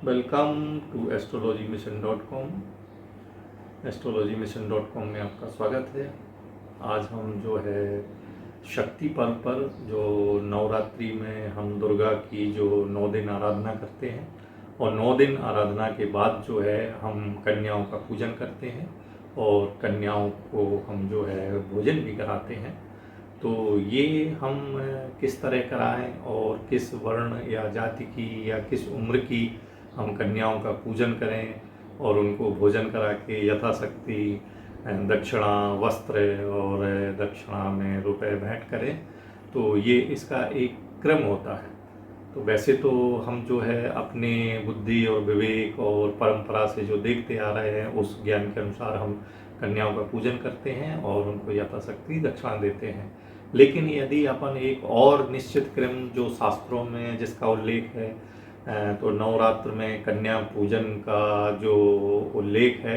Welcome to astrologymission.com। astrologymission.com में आपका स्वागत है। आज हम जो है शक्ति पर्व पर जो नवरात्रि में हम दुर्गा की जो 9 दिन आराधना करते हैं और 9 दिन आराधना के बाद जो है हम कन्याओं का पूजन करते हैं और कन्याओं को हम जो है भोजन भी कराते हैं। तो ये हम किस तरह कराएं और किस वर्ण या जाति की या किस उम्र की हम कन्याओं का पूजन करें और उनको भोजन करा के यथाशक्ति दक्षिणा वस्त्र और दक्षिणा में रुपए भेंट करें, तो ये इसका एक क्रम होता है। तो वैसे तो हम जो है अपने बुद्धि और विवेक और परंपरा से जो देखते आ रहे हैं उस ज्ञान के अनुसार हम कन्याओं का पूजन करते हैं और उनको यथाशक्ति दक्षिणा देते हैं। लेकिन यदि अपन एक और निश्चित क्रम जो शास्त्रों में जिसका उल्लेख है, तो नवरात्र में कन्या पूजन का जो उल्लेख है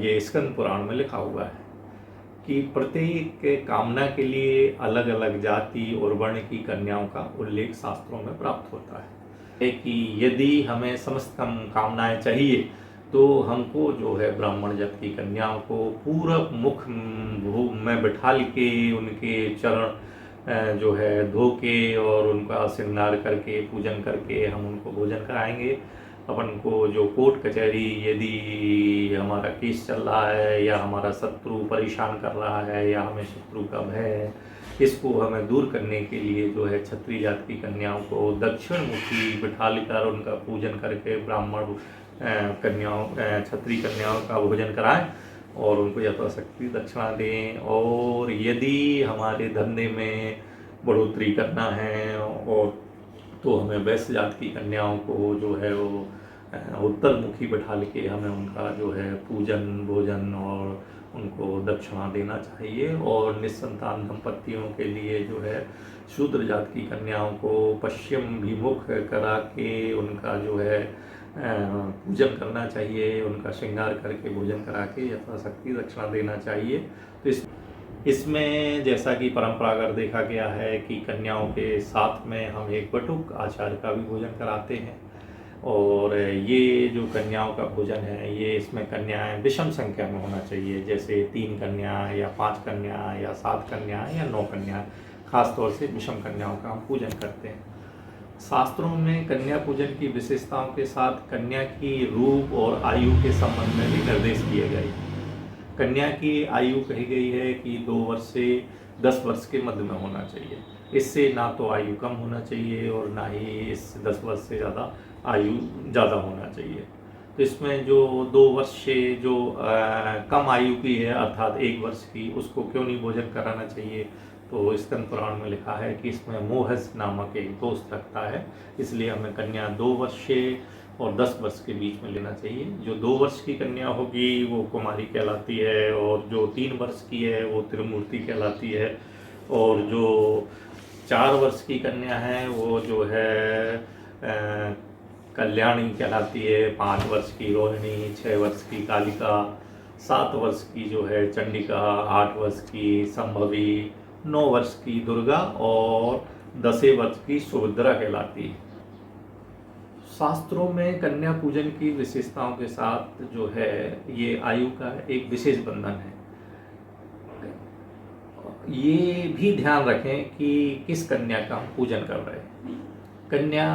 ये स्कंद पुराण में लिखा हुआ है कि प्रत्येक कामना के लिए अलग अलग जाति और वर्ण की कन्याओं का उल्लेख शास्त्रों में प्राप्त होता है कि यदि हमें समस्त कामनाएं चाहिए तो हमको जो है ब्राह्मण जात की कन्याओं को पूरब मुख में बिठाल के उनके चरण जो है धो के और उनका श्रृंगार करके पूजन करके हम उनको भोजन कराएंगे। अपन को जो कोर्ट कचहरी यदि हमारा केस चल रहा है या हमारा शत्रु परेशान कर रहा है या हमें शत्रु का भय है, इसको हमें दूर करने के लिए जो है क्षत्रिय जात की कन्याओं को दक्षिण मुखी बिठाल कर उनका पूजन करके ब्राह्मण कन्याओं क्षत्रिय कन्याओं का भोजन कराएं और उनको यथाशक्ति दक्षिणा दें। और यदि हमारे धंधे में बढ़ोतरी करना है और तो हमें वैश्य जात की कन्याओं को जो है वो उत्तर मुखी बैठाल के हमें उनका जो है पूजन भोजन और उनको दक्षिणा देना चाहिए। और निस्संतान दंपतियों के लिए जो है शूद्र जात की कन्याओं को पश्चिम विमुख करा के उनका जो है पूजन करना चाहिए, उनका श्रृंगार करके भोजन करा के यथाशक्ति दक्षिणा देना चाहिए। तो इसमें जैसा कि परंपरागत देखा गया है कि कन्याओं के साथ में हम एक बटुक आचार्य का भी भोजन कराते हैं। और ये जो कन्याओं का भोजन है ये इसमें कन्याएं विषम संख्या में होना चाहिए, जैसे 3 कन्या या 5 कन्या या 7 कन्या या 9 कन्या, खास तौर से विषम कन्याओं का हम पूजन करते हैं। शास्त्रों में कन्या पूजन की विशेषताओं के साथ कन्या की रूप और आयु के संबंध में भी निर्देश किए गए। कन्या की आयु कही गई है कि 2 वर्ष से 10 वर्ष के मध्य में होना चाहिए। इससे ना तो आयु कम होना चाहिए और ना ही इस 10 वर्ष से ज़्यादा आयु ज़्यादा होना चाहिए। तो इसमें जो 2 वर्ष से जो कम आयु की है अर्थात 1 वर्ष की, उसको क्यों नहीं भोजन कराना चाहिए? तो स्कंद पुराण में लिखा है कि इसमें मोहस नामक एक दोष लगता है, इसलिए हमें कन्या 2 वर्ष से और 10 वर्ष के बीच में लेना चाहिए। जो 2 वर्ष की कन्या होगी वो कुमारी कहलाती है और जो 3 वर्ष की है वो त्रिमूर्ति कहलाती है और जो 4 वर्ष की कन्या है वो जो है कल्याणी कहलाती है, 5 वर्ष की रोहिणी, 6 वर्ष की कालिका, 7 वर्ष की जो है चंडिका, 8 वर्ष की संभवी, 9 वर्ष की दुर्गा और 10 वर्ष की सुभद्रा कहलाती है। शास्त्रों में कन्या पूजन की विशेषताओं के साथ जो है ये आयु का एक विशेष बंधन है। ये भी ध्यान रखें कि किस कन्या का हम पूजन कर रहे हैं। कन्या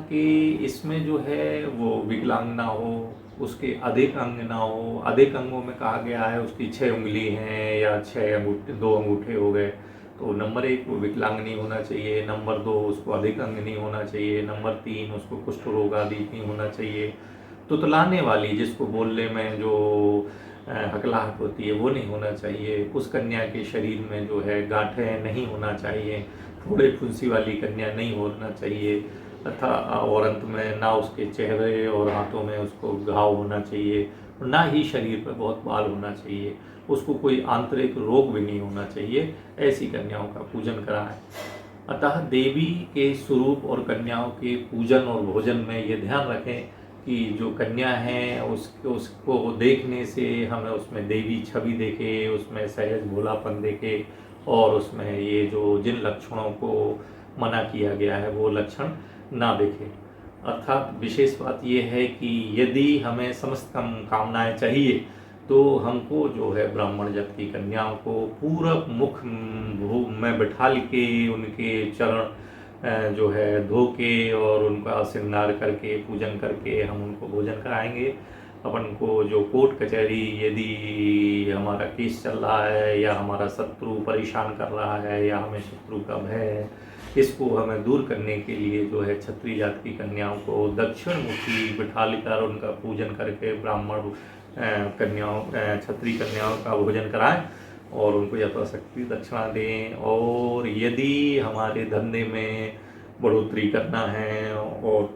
के इसमें जो है वो विकलांग ना हो, उसके अधिक अंग ना हो। अधिक अंगों में कहा गया है उसकी 6 उंगली हैं या 6 अंगूठे 2 अंगूठे हो गए, तो नंबर 1 वो विकलांग नहीं होना चाहिए, नंबर 2 उसको अधिक अंग नहीं होना चाहिए, नंबर 3 उसको कुष्ठ रोग आदि नहीं होना चाहिए, तुतलाने वाली जिसको बोलने में जो हकलाहट होती है वो नहीं होना चाहिए, उस कन्या के शरीर में जो है गांठें नहीं होना चाहिए, थोड़े फुंसी वाली कन्या नहीं होना चाहिए तथा और अंत में ना उसके चेहरे और हाथों में उसको घाव होना चाहिए, ना ही शरीर पर बहुत बाल होना चाहिए, उसको कोई आंतरिक रोग भी नहीं होना चाहिए। ऐसी कन्याओं का पूजन कराएं। अतः देवी के स्वरूप और कन्याओं के पूजन और भोजन में ये ध्यान रखें कि जो कन्या है उसको देखने से हमें उसमें देवी छवि देखे, उसमें सहज भोलापन देखे और उसमें ये जो जिन लक्षणों को मना किया गया है वो लक्षण ना देखे। अर्थात विशेष बात ये है कि यदि हमें समस्त कामनाएं चाहिए तो हमको जो है ब्राह्मण जात की कन्याओं को पूरब मुख में बिठाल के उनके चरण जो है धो के और उनका श्रृंगार करके पूजन करके हम उनको भोजन कराएंगे। अपन को जो कोर्ट कचहरी यदि हमारा केस चल रहा है या हमारा शत्रु परेशान कर रहा है या हमें शत्रु का भय है, इसको हमें दूर करने के लिए जो है क्षत्रिय जात की कन्याओं को दक्षिण मुखी बिठाल कर उनका पूजन करके ब्राह्मण कन्याओं क्षत्रिय कन्याओं का भोजन कराएं और उनको यथाशक्ति दक्षिणा दें। और यदि हमारे धंधे में बढ़ोतरी करना है और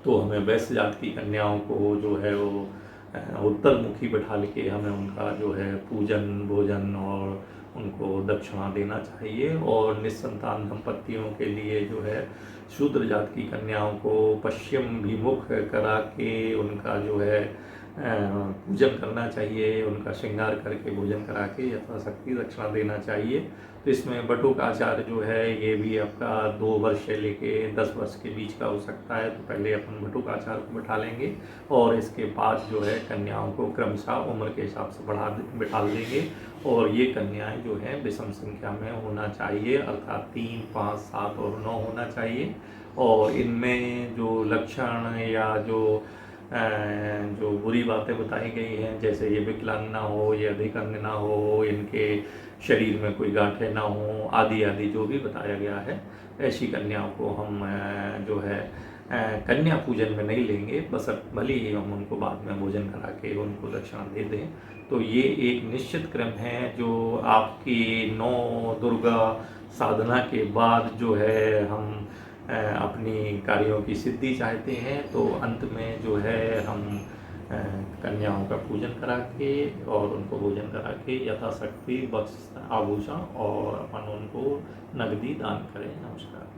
तो हमें वैश्य जात की कन्याओं को जो है वो उत्तर मुखी बिठाल के हमें उनका जो है पूजन भोजन और उनको दक्षिणा देना चाहिए। और निस्संतान दंपतियों के लिए जो है शूद्र जात की कन्याओं को पश्चिम विमुख करा के उनका जो है पूजन करना चाहिए, उनका श्रृंगार करके भोजन करा के यथाशक्ति दक्षिणा देना चाहिए। तो इसमें बटुक आचार जो है ये भी आपका 2 वर्ष से लेके 10 वर्ष के बीच का हो सकता है। तो पहले अपन बटुक आचार को बिठा लेंगे और इसके बाद जो है कन्याओं को क्रमशः उम्र के हिसाब से बिठा देंगे। और ये कन्याएं जो है विषम संख्या में होना चाहिए, अर्थात 3, 5, 7 और 9 होना चाहिए। और इनमें जो लक्षण या जो बुरी बातें बताई गई हैं, जैसे ये विकलांग ना हो, ये अधिक अंग ना हो, इनके शरीर में कोई गांठें ना हो, आदि आदि जो भी बताया गया है, ऐसी कन्याओं को हम जो है कन्या पूजन में नहीं लेंगे, बस भले ही हम उनको बाद में भोजन करा के उनको दक्षिणा दे दें। तो ये एक निश्चित क्रम है जो आपकी 9 दुर्गा साधना के बाद जो है हम अपनी कार्यों की सिद्धि चाहते हैं। तो अंत में जो है हम कन्याओं का पूजन करा के और उनको भोजन करा के यथाशक्ति वस्त्र आभूषण और अपन उनको नगदी दान करें। नमस्कार।